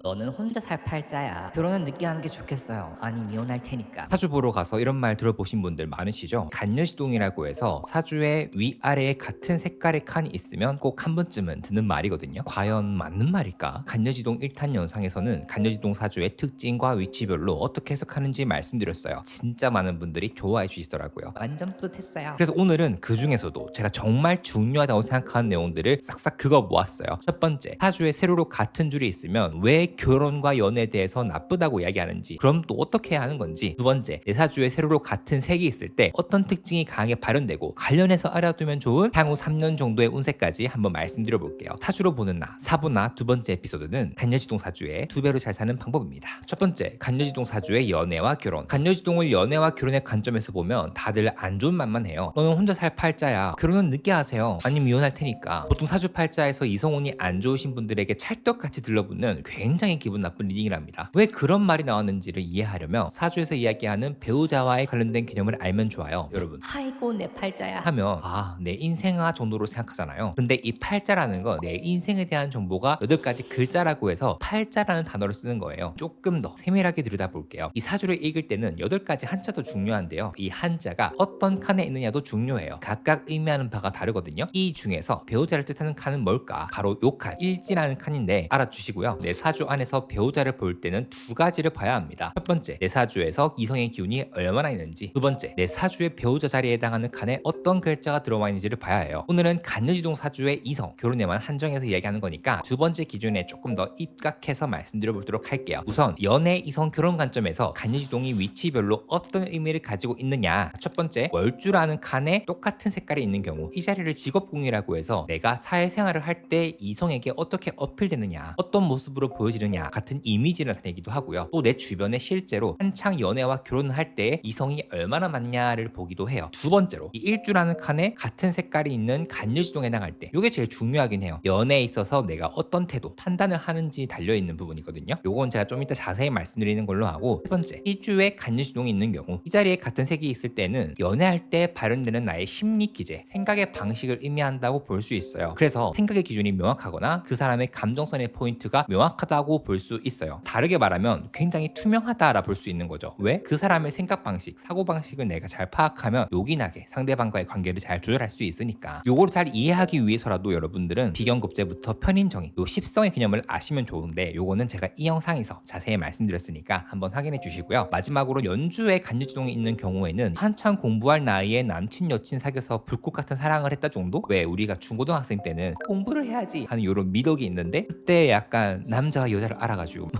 너는 혼자 살 팔자야. 결혼은 늦게 하는 게 좋겠어요. 아니 이혼할 테니까. 사주 보러 가서 이런 말 들어보신 분들 많으시죠? 간여지동이라고 해서 사주의 위아래에 같은 색깔의 칸이 있으면 꼭 한 번쯤은 듣는 말이거든요. 과연 맞는 말일까? 간여지동 1탄 영상에서는 간여지동 사주의 특징과 위치별로 어떻게 해석하는지 말씀드렸어요. 진짜 많은 분들이 좋아해 주시더라고요. 완전 뿌듯했어요. 그래서 오늘은 그 중에서도 제가 정말 중요하다고 생각하는 내용들을 싹싹 긁어 모았어요. 첫 번째, 사주에 세로로 같은 줄이 있으면 왜 결혼과 연애에 대해서 나쁘다고 이야기하는지, 그럼 또 어떻게 해야 하는 건지. 두 번째, 내 사주에 세로로 같은 색이 있을 때 어떤 특징이 강하게 발현되고 관련해서 알아두면 좋은 향후 3년 정도의 운세까지 한번 말씀드려 볼게요. 사주로 보는 나, 사부나 두 번째 에피소드는 간여지동 사주에 2배로 잘 사는 방법입니다. 첫 번째, 간여지동 사주의 연애와 결혼. 간여지동을 연애와 결혼의 관점에서 보면 다들 안 좋은 말만 해요. 너는 혼자 살 팔자야. 결혼은 늦게 하세요. 아니면 이혼할 테니까. 보통 사주 팔자에서 이성운이 안 좋으신 분들에게 찰떡같이 들러붙는 굉장히 기분 나쁜 리딩이랍니다. 왜 그런 말이 나왔는지를 이해하려면 사주에서 이야기하는 배우자와의 관련된 개념을 알면 좋아요. 여러분, 아이고 내 팔자야. 하면 내 인생아 정도로 생각하잖아요. 근데 이 팔자라는 건 내 인생에 대한 정보가 8가지 글자라고 해서 팔자라는 단어를 쓰는 거예요. 조금 더 세밀하게 들여다볼게요. 이 사주를 읽을 때는 8가지 한자도 중요한데요. 이 한자가 어떤 칸에 있느냐도 중요해요. 각각 의미하는 바가 다르거든요. 이 중에서 배우자를 뜻하는 칸은 뭘까? 바로 요 칸, 일지라는 칸인데 알아주시고요. 내 사주 안에서 배우자를 볼 때는 2가지를 봐야 합니다. 첫 번째, 내 사주에서 이성의 기운이 얼마나 있는지. 두 번째, 내 사주의 배우자 자리에 해당하는 칸에 어떤 글자가 들어와 있는지를 봐야 해요. 오늘은 간여지동 사주의 이성, 결혼에만 한정해서 이야기하는 거니까 두 번째 기준에 조금 더 입각해서 말씀드려 보도록 할게요. 우선 연애, 이성, 결혼 관점에서 간여지동이 위치별로 어떤 의미를 가지고 있느냐. 첫 번째, 월주라는 칸에 똑같은 색깔이 있는 경우, 이 자리를 직업궁이라고 해서 내가 사회생활을 할 때 이성에게 어떻게 어필되느냐, 어떤 모습으로 보여지느냐 같은 이미지를 나타내기도 하고요. 또 내 주변에 실제로 한창 연애와 결혼을 할 때 이성이 얼마나 많냐를 보기도 해요. 두 번째로, 이 일주라는 칸에 같은 색깔이 있는 간여지동에 해당할 때, 이게 제일 중요하긴 해요. 연애에 있어서 내가 어떤 태도, 판단을 하는지 달려있는 부분이거든요. 요건 제가 좀 이따 자세히 말씀드리는 걸로 하고, 세 번째, 일주에 간여지동이 있는 경우, 이 자리에 같은 색이 있을 때는 연애할 때 발현되는 나의 심리 기제, 생각의 방식을 의미한다고 볼 수 있어요. 그래서 생각의 기준이 명확하거나 그 사람의 감정선의 포인트가 명확하다고 볼 수 있어요. 다르게 말하면 굉장히 투명하다라 볼 수 있는 거죠. 왜? 그 사람의 생각 방식, 사고 방식을 내가 잘 파악하면 요긴하게 상대방과의 관계를 잘 조절할 수 있으니까, 요거를 잘 이해하기 위해서라도 여러분들은 비견급제부터 편인정의, 요 십성의 개념을 아시면 좋은데, 요거는 제가 이 영상에서 자세히 말씀드렸으니까 한번 확인해 주시고요. 마지막으로 연주에 간여지동이 있는 경우에는 한창 공부할 나이에 남친 여친 사귀어서 불꽃 같은 사랑을 했다 정도? 왜 우리가 중고등학생 때는 공부를 해야지 하는 요런 미덕이 있는데, 그때 약간 남자와 여자를 알아가지고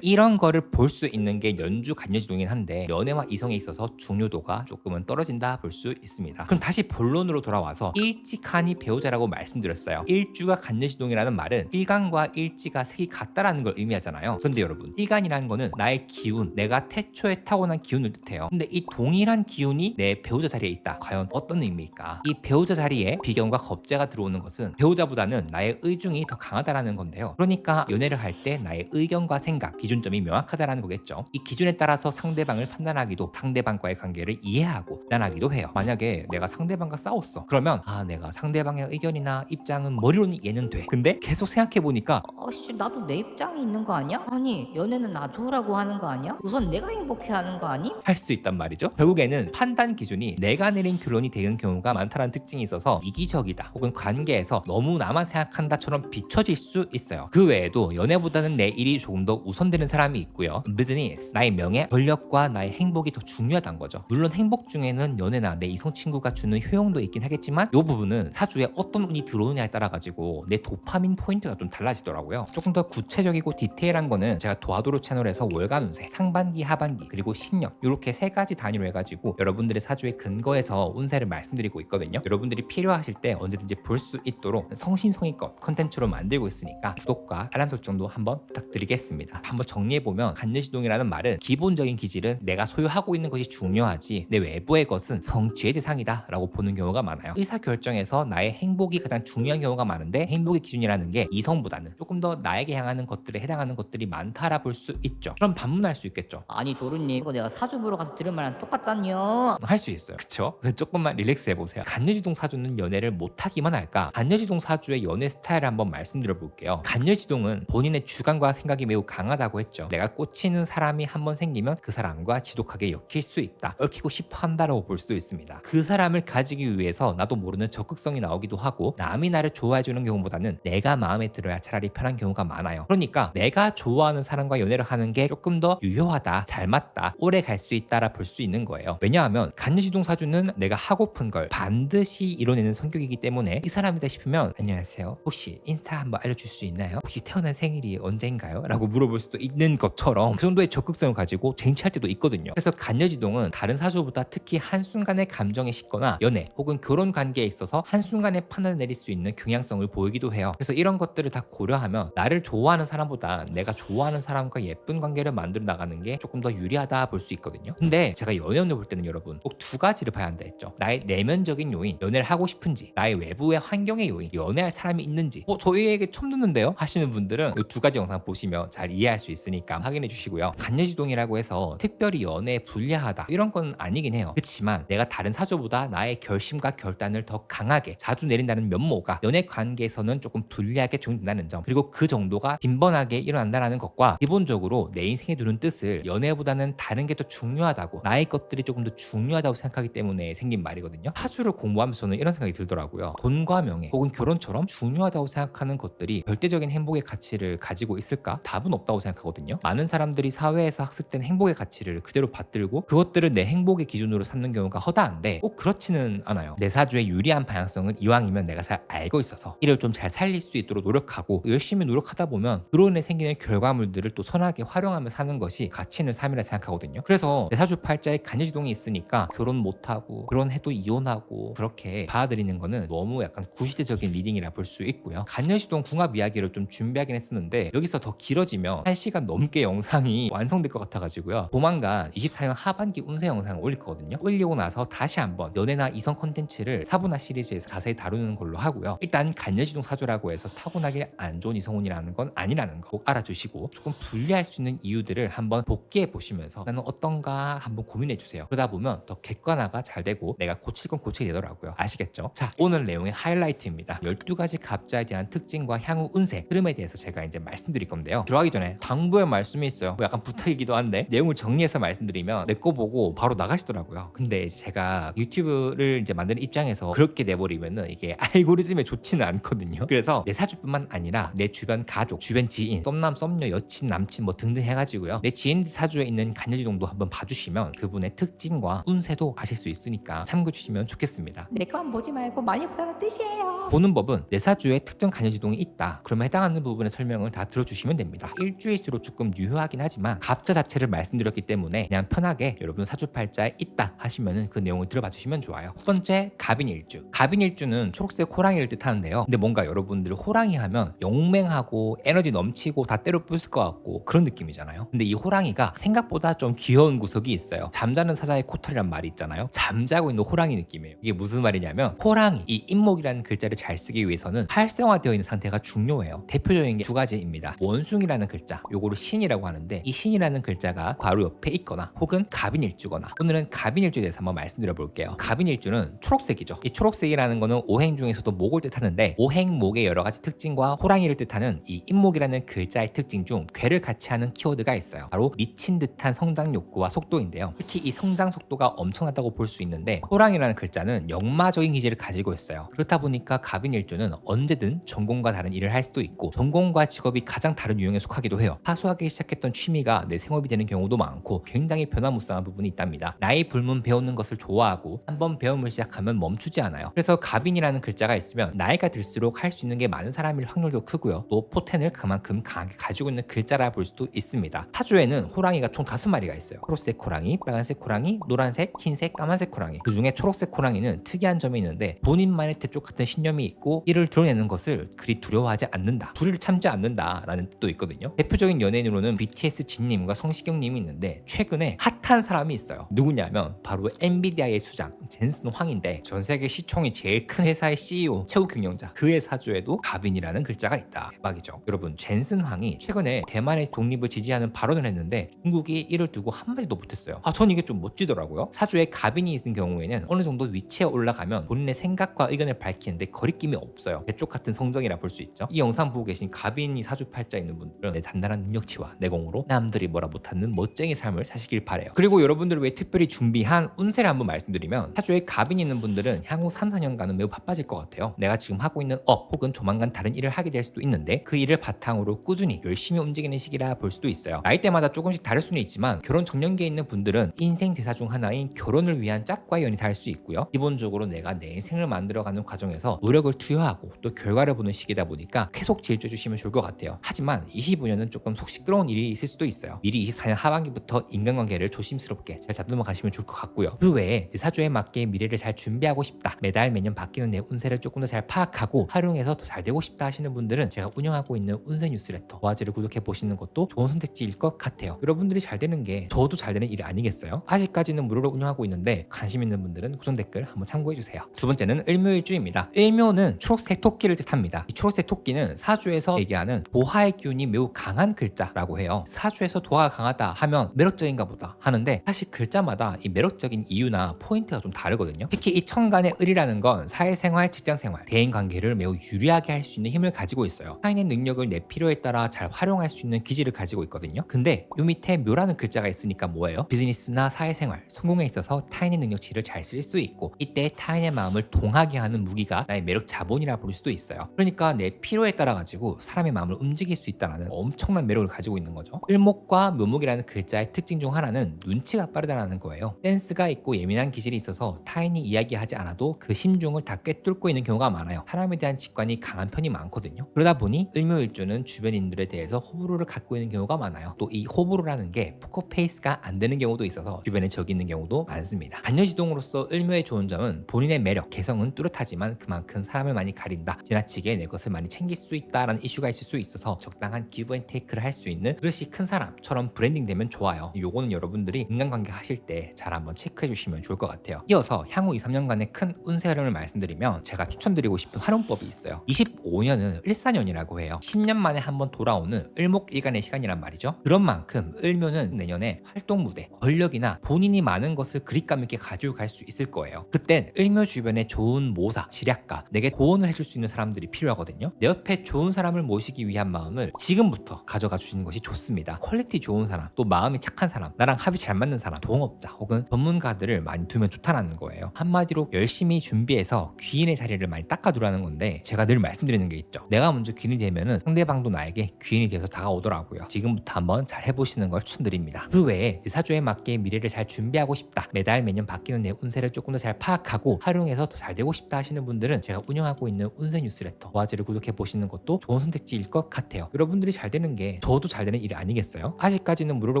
이런 거를 볼 수 있는 게 연주 간여지동이긴 한데, 연애와 이성에 있어서 중요도가 조금은 떨어진다 볼 수 있습니다. 그럼 다시 본론으로 돌아와서 일지칸이 배우자라고 말씀드렸어요. 일주가 간여지동이라는 말은 일간과 일지가 색이 같다라는 걸 의미하잖아요. 그런데 여러분, 일간이라는 거는 나의 기운, 내가 태초에 타고난 기운을 뜻해요. 근데 이 동일한 기운이 내 배우자 자리에 있다. 과연 어떤 의미일까? 이 배우자 자리에 비견과 겁재가 들어오는 것은 배우자보다는 나의 의중이 더 강하다라는 건데요. 그러니까 연애를 할 때 나의 의견과 생각, 기준점이 명확하다라는 거겠죠. 이 기준에 따라서 상대방을 판단하기도, 상대방과의 관계를 이해하고 판단하기도 해요. 만약에 내가 상대방과 싸웠어. 그러면 내가 상대방의 의견이나 입장은 머리로는 이해는 돼. 근데 계속 생각해보니까 아씨 나도 내 입장이 있는 거 아니야? 아니 연애는 나 좋으라고 하는 거 아니야? 우선 내가 행복해 하는 거 아니? 할 수 있단 말이죠. 결국에는 판단 기준이 내가 내린 결론이 되는 경우가 많다는 특징이 있어서 이기적이다 혹은 관계에서 너무 나만 생각한다처럼 비춰질 수 있어요. 그 외에도 연애보다는 내 일이 조금 더 우선되는 사람이 있고요. 비즈니스, 나의 명예, 권력과 나의 행복이 더 중요하다는 거죠. 물론 행복 중에는 연애나 내 이성 친구가 주는 효용도 있긴 하겠지만, 이 부분은 사주에 어떤 운이 들어오느냐에 따라 가지고 내 도파민 포인트가 좀 달라지더라고요. 조금 더 구체적이고 디테일한 거는 제가 도하도로 채널에서 월간 운세, 상반기, 하반기, 그리고 신력, 이렇게 3가지 단위로 해가지고 여러분들의 사주에 근거해서 운세를 말씀드리고 있거든요. 여러분들이 필요하실 때 언제든지 볼 수 있도록 성심성의껏 컨텐츠로 만들고 있으니까 구독과 알람 설정도 한번 부탁드리겠습니다. 한번 정리해보면, 간여지동이라는 말은 기본적인 기질은 내가 소유하고 있는 것이 중요하지 내 외부의 것은 성취의 대상이다 라고 보는 경우가 많아요. 의사결정에서 나의 행복이 가장 중요한 경우가 많은데, 행복의 기준이라는 게 이성보다는 조금 더 나에게 향하는 것들에 해당하는 것들이 많다라 볼 수 있죠. 그럼 반문할 수 있겠죠. 아니 조르님 이거 내가 사주 보러 가서 들은 말랑 똑같잖요. 할 수 있어요. 그쵸? 조금만 릴렉스 해보세요. 간여지동 사주는 연애를 못하기만 할까? 간여지동 사주의 연애 스타일을 한번 말씀드려 볼게요. 간여지동은 본인의 주관과 생각이 매우 강하다고 했죠. 내가 꽂히는 사람이 한번 생기면 그 사람과 지독하게 엮일 수 있다. 얽히고 싶어 한다라고 볼 수도 있습니다. 그 사람을 가지기 위해서 나도 모르는 적극성이 나오기도 하고 남이 나를 좋아해주는 경우보다는 내가 마음에 들어야 차라리 편한 경우가 많아요. 그러니까 내가 좋아하는 사람과 연애를 하는 게 조금 더 유효하다, 잘 맞다, 오래 갈 수 있다라 볼 수 있는 거예요. 왜냐하면 간여지동 사주는 내가 하고픈 걸 반드시 이뤄내는 성격이기 때문에 이 사람이다 싶으면 안녕하세요. 혹시 인스타 한번 알려줄 수 있나요? 혹시 태어난 생일이 언젠가요? 라고 물어볼 수도 있는 것처럼 그 정도의 적극성을 가지고 쟁취할 때도 있거든요. 그래서 간여지동은 다른 사주보다 특히 한순간에 감정에 식거나 연애 혹은 결혼 관계에 있어서 한순간에 판단을 내릴 수 있는 경향성을 보이기도 해요. 그래서 이런 것들을 다 고려하면 나를 좋아하는 사람보다 내가 좋아하는 사람과 예쁜 관계를 만들어 나가는 게 조금 더 유리하다 볼 수 있거든요. 근데 제가 연애운을 볼 때는 여러분 꼭 두 가지를 봐야 한다 했죠. 나의 내면적인 요인, 연애를 하고 싶은지, 나의 외부의 환경의 요인, 연애할 사람이 있는지 저희에게 처음 듣는데요? 하시는 분들은 이 두 가지 영상 보시면 잘 이해할 수 있으니까 확인해 주시고요. 간여지동이라고 해서 특별히 연애에 불리하다 이런 건 아니긴 해요. 그렇지만 내가 다른 사주보다 나의 결심과 결단을 더 강하게 자주 내린다는 면모가 연애 관계에서는 조금 불리하게 적용된다는 점, 그리고 그 정도가 빈번하게 일어난다는 것과 기본적으로 내 인생에 두는 뜻을 연애보다는 다른 게 더 중요하다고, 나의 것들이 조금 더 중요하다고 생각하기 때문에 생긴 말이거든요. 사주를 공부하면서는 이런 생각이 들더라고요. 돈과 명예 혹은 결혼처럼 중요하다고 생각하는 것들이 절대적인 행복의 가치를 가지고 있을까? 답은 없다고 생각하거든요. 많은 사람들이 사회에서 학습된 행복의 가치를 그대로 받들고 그것들을 내 행복의 기준으로 삼는 경우가 허다한데 꼭 그렇지는 않아요. 내 사주의 유리한 방향성은 이왕이면 내가 잘 알고 있어서 이를 좀 잘 살릴 수 있도록 노력하고 열심히 노력하다 보면 그로 인해 생기는 결과물들을 또 선하게 활용하며 사는 것이 가치 있는 삶이라 생각하거든요. 그래서 내 사주 팔자에 간여지동이 있으니까 결혼 못하고 결혼해도 이혼하고 그렇게 받아들이는 거는 너무 약간 구시대적인 리딩이라 볼 수 있고요. 간여지동 궁합 이야기를 좀 준비하긴 했었는데 여기서 더 길어지면 1시간 넘게 영상이 완성될 것 같아가지고요. 조만간 24년 하반기 운세 영상을 올릴 거거든요. 올리고 나서 다시 한번 연애나 이성 콘텐츠를 사부나 시리즈에서 자세히 다루는 걸로 하고요. 일단 간여지동 사주라고 해서 타고나게 안 좋은 이성운이라는 건 아니라는 거 꼭 알아주시고 조금 분리할 수 있는 이유들을 한번 복기해 보시면서 나는 어떤가 한번 고민해 주세요. 그러다 보면 더 객관화가 잘 되고 내가 고칠 건 고치게 되더라고요. 아시겠죠? 자, 오늘 내용의 하이라이트입니다. 12가지 갑자에 대한 특징과 향후 운세 흐름에 대해서 제가 이제 말씀드릴 건데요. 들어가기 전에 당부의 말씀이 있어요. 뭐 약간 부탁이기도 한데 내용을 정리해서 말씀드리면 내 거 보고 바로 나가시더라고요. 근데 제가 유튜브를 이제 만드는 입장에서 그렇게 내버리면은 이게 알고리즘에 좋지는 않거든요. 그래서 내 사주뿐만 아니라 내 주변 가족, 주변 지인, 썸남, 썸녀, 여친, 남친 뭐 등등 해가지고요. 내 지인 사주에 있는 간여지동도 한번 봐주시면 그분의 특징과 운세도 아실 수 있으니까 참고해 주시면 좋겠습니다. 내 건 보지 말고 많이 보라는 뜻이에요. 보는 법은 내 사주에 특정 간여지동이 있다. 그러면 해당하는 부분의 설명을 다 들어주시면 됩니다. 일주일수록 조금 유효하긴 하지만 갑자 자체를 말씀드렸기 때문에 그냥 편하게 여러분 사주팔자에 있다 하시면은 그 내용을 들어봐 주시면 좋아요. 첫 번째, 갑인일주. 갑인일주는 초록색 호랑이를 뜻하는데요. 근데 뭔가 여러분들 호랑이 하면 용맹하고 에너지 넘치고 다 때려 부술 것 같고 그런 느낌이잖아요. 근데 이 호랑이가 생각보다 좀 귀여운 구석이 있어요. 잠자는 사자의 코털이란 말이 있잖아요. 잠자고 있는 호랑이 느낌이에요. 이게 무슨 말이냐면 호랑이, 이 인목이라는 글자를 잘 쓰기 위해서는 활성화되어 있는 상태가 중요해요. 대표적인 게 두 가지입니다. 원숭이라는 글자, 요거를 신이라고 하는데 이 신이라는 글자가 바로 옆에 있거나 혹은 갑인일주거나. 오늘은 갑인일주에 대해서 한번 말씀드려 볼게요. 갑인일주는 초록색이죠. 이 초록색이라는 거는 오행 중에서도 목을 뜻하는데 오행목의 여러 가지 특징과 호랑이를 뜻하는 이 인목이라는 글자의 특징 중 괴를 같이 하는 키워드가 있어요. 바로 미친 듯한 성장 욕구와 속도인데요. 특히 이 성장 속도가 엄청나다고 볼 수 있는데 호랑이라는 글자는 역마적인 기질을 가지고 있어요. 그렇다 보니까 갑인일주는 언제든 전공과 다른 일을 할 수도 있고 전공과 직업이 가장 다른 유형에 속하기도 해요. 사소하게 시작했던 취미가 내 생업이 되는 경우도 많고 굉장히 변화무쌍한 부분이 있답니다. 나이 불문 배우는 것을 좋아하고 한번 배움을 시작하면 멈추지 않아요. 그래서 갑인이라는 글자가 있으면 나이가 들수록 할 수 있는 게 많은 사람일 확률도 크고요. 또 포텐을 그만큼 강하게 가지고 있는 글자라 볼 수도 있습니다. 사주에는 호랑이가 총 5마리가 있어요. 초록색 호랑이, 빨간색 호랑이, 노란색, 흰색, 까만색 호랑이. 그 중에 초록색 호랑이는 특이한 점이 있는데 본인만의 대쪽 같은 신념이 있고 이를 드러내는 것을 그리 두려워하지 않는다. 불의를 참지 않는다라는 뜻도 있거든요. 대표적인 연예인으로는 BTS 진님과 성시경님이 있는데 최근에 핫한 사람이 있어요. 누구냐면 바로 엔비디아의 수장 젠슨 황인데 전 세계 시총이 제일 큰 회사의 CEO 최고 경영자, 그의 사주에도 갑인이라는 글자가 있다. 대박이죠. 여러분, 젠슨 황이 최근에 대만의 독립을 지지하는 발언을 했는데 중국이 이를 두고 한마디도 못했어요. 전 이게 좀 멋지더라고요. 사주에 갑인이 있는 경우에는 어느 정도 위치에 올라가면 본인의 생각과 의견을 밝히는데 거리낌이 없어요. 대쪽 같은 성정이라 볼 수 있죠. 이 영상 보고 계신 갑인이 사주 사주팔자 있는 분들은 내 단단한 능력치와 내공으로 남들이 뭐라 못하는 멋쟁이 삶을 사시길 바래요. 그리고 여러분들을 위해 특별히 준비한 운세를 한번 말씀드리면, 사주에 갑인이 있는 분들은 향후 3, 4년간은 매우 바빠질 것 같아요. 내가 지금 하고 있는 업 혹은 조만간 다른 일을 하게 될 수도 있는데 그 일을 바탕으로 꾸준히 열심히 움직이는 시기라 볼 수도 있어요. 나이대마다 조금씩 다를 수는 있지만 결혼 정년기에 있는 분들은 인생 대사 중 하나인 결혼을 위한 짝과 연이 닿을 수 있고요. 기본적으로 내가 내 인생을 만들어가는 과정에서 노력을 투여하고 또 결과를 보는 시기다 보니까 계속 질주해 주시면 좋을 것 같아요. 하지만 25년은 조금 속 시끄러운 일이 있을 수도 있어요. 미리 24년 하반기부터 인간관계를 조심스럽게 잘 다듬어 가시면 좋을 것 같고요. 그 외에 내 사주에 맞게 미래를 잘 준비하고 싶다, 매달 매년 바뀌는 내 운세를 조금 더 잘 파악하고 활용해서 더 잘 되고 싶다 하시는 분들은 제가 운영하고 있는 운세 뉴스레터 도화지를 구독해 보시는 것도 좋은 선택지일 것 같아요. 여러분들이 잘 되는 게 저도 잘 되는 일이 아니겠어요? 아직까지는 무료로 운영하고 있는데 관심 있는 분들은 고정 댓글 한번 참고해 주세요. 두 번째는 을묘일주입니다. 을묘는 초록색 토끼를 뜻합니다. 이 초록색 토끼는 사주에서 얘기하는 도화의 기운이 매우 강한 글자라고 해요. 사주에서 도화가 강하다 하면 매력적인가 보다 하는데, 사실 글자마다 이 매력적인 이유나 포인트가 좀 다르거든요. 특히 이 천간의 을이라는 건 사회생활, 직장생활, 대인관계를 매우 유리하게 할 수 있는 힘을 가지고 있어요. 타인의 능력을 내 필요에 따라 잘 활용할 수 있는 기질을 가지고 있거든요. 근데 요 밑에 묘라는 글자가 있으니까 뭐예요? 비즈니스나 사회생활, 성공에 있어서 타인의 능력치를 잘 쓸 수 있고, 이때 타인의 마음을 동하게 하는 무기가 나의 매력 자본이라 볼 수도 있어요. 그러니까 내 필요에 따라 가지고 사람의 마음을 움직일 수 있다는 엄청난 매력을 가지고 있는 거죠. 을목과 묘목이라는 글자의 특징 중 하나는 눈치가 빠르다는 거예요. 센스가 있고 예민한 기질이 있어서 타인이 이야기하지 않아도 그 심중을 다 꿰뚫고 있는 경우가 많아요. 사람에 대한 직관이 강한 편이 많거든요. 그러다 보니 을묘일주는 주변인들에 대해서 호불호를 갖고 있는 경우가 많아요. 또 이 호불호라는 게 포커페이스가 안 되는 경우도 있어서 주변에 적이 있는 경우도 많습니다. 반려지동으로서 을묘의 좋은 점은 본인의 매력, 개성은 뚜렷하지만 그만큼 사람을 많이 가린다, 지나치게 내 것을 많이 챙길 수 있다라는 이슈가 있을 수 있어서 적당한 기브 앤 테이크를 할 수 있는 그릇이 큰 사람처럼 브랜딩 되면 좋아요. 요거는 여러분들이 인간관계 하실 때 잘 한번 체크해 주시면 좋을 것 같아요. 이어서 향후 2, 3년간의 큰 운세 흐름을 말씀드리면, 제가 추천드리고 싶은 활용법이 있어요. 25년은 을사년이라고 해요. 10년 만에 한번 돌아오는 을목일간의 시간이란 말이죠. 그런 만큼 을묘는 내년에 활동 무대, 권력이나 본인이 많은 것을 그립감 있게 가지고 갈 수 있을 거예요. 그땐 을묘 주변에 좋은 모사, 지략가, 내게 조언을 해줄 수 있는 사람들이 필요하거든요. 내 옆에 좋은 사람을 모시기 위한 마음을 지금부터 가져가 주시는 것이 좋습니다. 퀄리티 좋은 사람, 또 마음이 착한 사람, 나랑 합이 잘 맞는 사람, 동업자 혹은 전문가들을 많이 두면 좋다는 거예요. 한마디로 열심히 준비해서 귀인의 자리를 많이 닦아두라는 건데, 제가 늘 말씀드리는 게 있죠. 내가 먼저 귀인이 되면은 상대방도 나에게 귀인이 돼서 다가오더라고요. 지금부터 한번 잘 해보시는 걸 추천드립니다. 그 외에 내 사주에 맞게 미래를 잘 준비하고 싶다, 매달 매년 바뀌는 내 운세를 조금 더 잘 파악하고 활용해서 더 잘 되고 싶다 하시는 분들은 제가 운영하고 있는 운세 뉴스레터 도화지를 구독해 보시는 것도 좋은 선택지일 것 같아요. 여러분들이 잘 되는 게 저도 잘 되는 일이 아니겠어요? 아직까지는 무료로